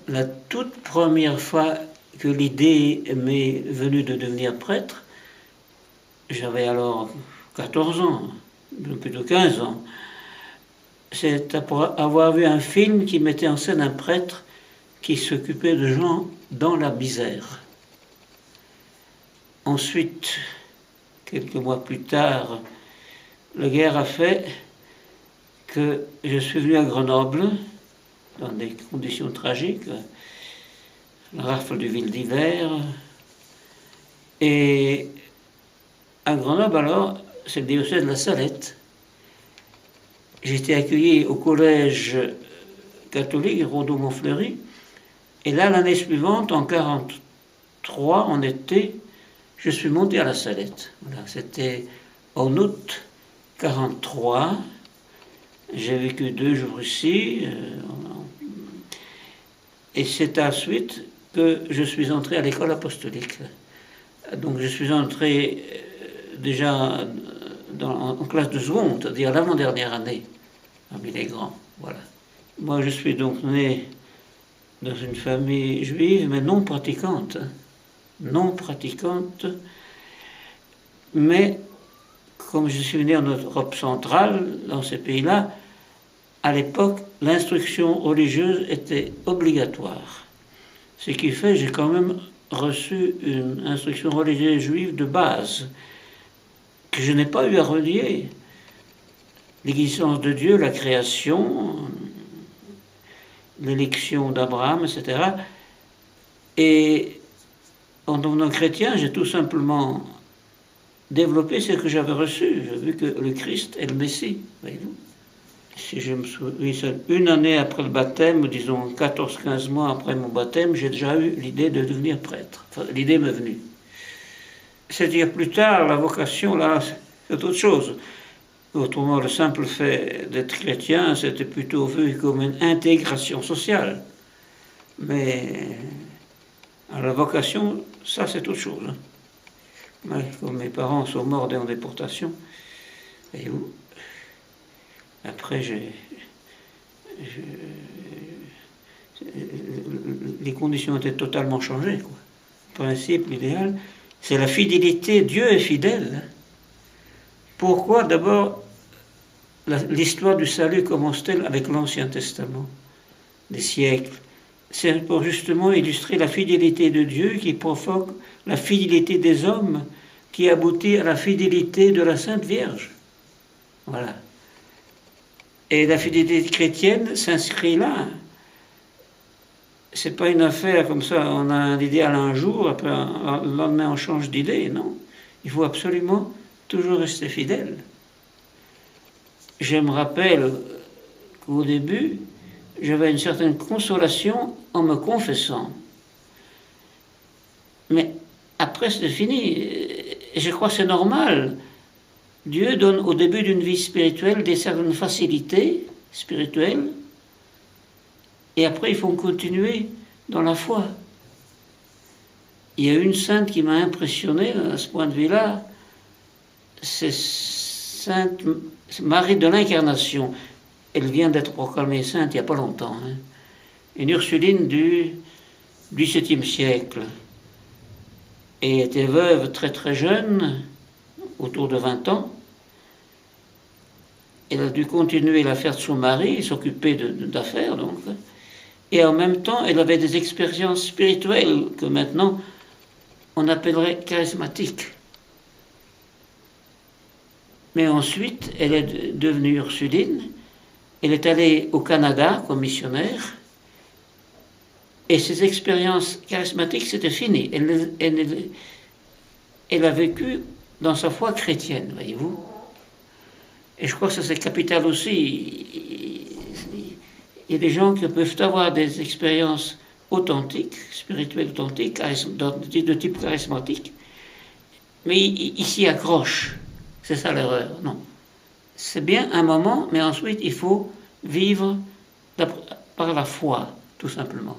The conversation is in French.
La toute première fois que l'idée m'est venue de devenir prêtre, j'avais alors 14 ans, plutôt 15 ans. C'est après avoir vu un film qui mettait en scène un prêtre qui s'occupait de gens dans la misère. Ensuite, quelques mois plus tard, la guerre a fait que je suis venu à Grenoble dans des conditions tragiques, la rafle du Ville d'hiver. Et à Grenoble, alors, c'est le diocèse de la Salette. J'ai été accueilli au collège catholique Rodo-Montfleury. Et là, l'année suivante, en 1943, en été, je suis monté à la Salette. Voilà, c'était en août 1943. J'ai vécu 2 jours ici. Et c'est à la suite que je suis entré à l'école apostolique. Donc je suis entré déjà en classe de seconde, c'est-à-dire l'avant-dernière année, parmi les grands. Voilà. Moi, je suis donc né dans une famille juive, mais non pratiquante. Non pratiquante. Mais comme je suis né en Europe centrale, dans ces pays-là, à l'époque, l'instruction religieuse était obligatoire. Ce qui fait que j'ai quand même reçu une instruction religieuse juive de base, que je n'ai pas eu à relier. L'existence de Dieu, la création, l'élection d'Abraham, etc. Et en devenant chrétien, j'ai tout simplement développé ce que j'avais reçu. J'ai vu que le Christ est le Messie, voyez-vous. Si je me souviens, une année après le baptême, disons 14-15 mois après mon baptême, j'ai déjà eu l'idée de devenir prêtre. Enfin, l'idée m'est venue. C'est-à-dire plus tard, la vocation, là, c'est autre chose. Autrement, le simple fait d'être chrétien, c'était plutôt vu comme une intégration sociale. Mais la vocation, ça, c'est autre chose. Ouais, comme mes parents sont morts en déportation, et où après, les conditions étaient totalement changées, quoi. Le principe, l'idéal, c'est la fidélité. Dieu est fidèle. Pourquoi d'abord l'histoire du salut commence-t-elle avec l'Ancien Testament, des siècles? C'est pour justement illustrer la fidélité de Dieu qui provoque la fidélité des hommes, qui aboutit à la fidélité de la Sainte Vierge. Voilà. Et la fidélité chrétienne s'inscrit là. C'est pas une affaire comme ça, on a un idéal un jour, après le lendemain on change d'idée, non. Il faut absolument toujours rester fidèle. Je me rappelle qu'au début, j'avais une certaine consolation en me confessant. Mais après, c'est fini. Et je crois que c'est normal. Dieu donne au début d'une vie spirituelle des certaines facilités spirituelles, et après il faut continuer dans la foi. Il y a une sainte qui m'a impressionné à ce point de vue-là, c'est Sainte Marie de l'Incarnation. Elle vient d'être proclamée sainte il n'y a pas longtemps. Une Ursuline du XVIIe siècle. Et était veuve très très jeune, autour de 20 ans. Elle a dû continuer l'affaire de son mari, s'occuper d'affaires donc. Et en même temps, elle avait des expériences spirituelles que maintenant on appellerait charismatiques. Mais ensuite, elle est devenue Ursuline. Elle est allée au Canada comme missionnaire. Et ses expériences charismatiques, c'était fini. Elle a vécu dans sa foi chrétienne, voyez-vous. Et je crois que ça c'est capital aussi. Il y a des gens qui peuvent avoir des expériences authentiques, spirituelles authentiques, de type charismatique, mais ils s'y accrochent. C'est ça l'erreur, non. C'est bien un moment, mais ensuite il faut vivre par la foi, tout simplement.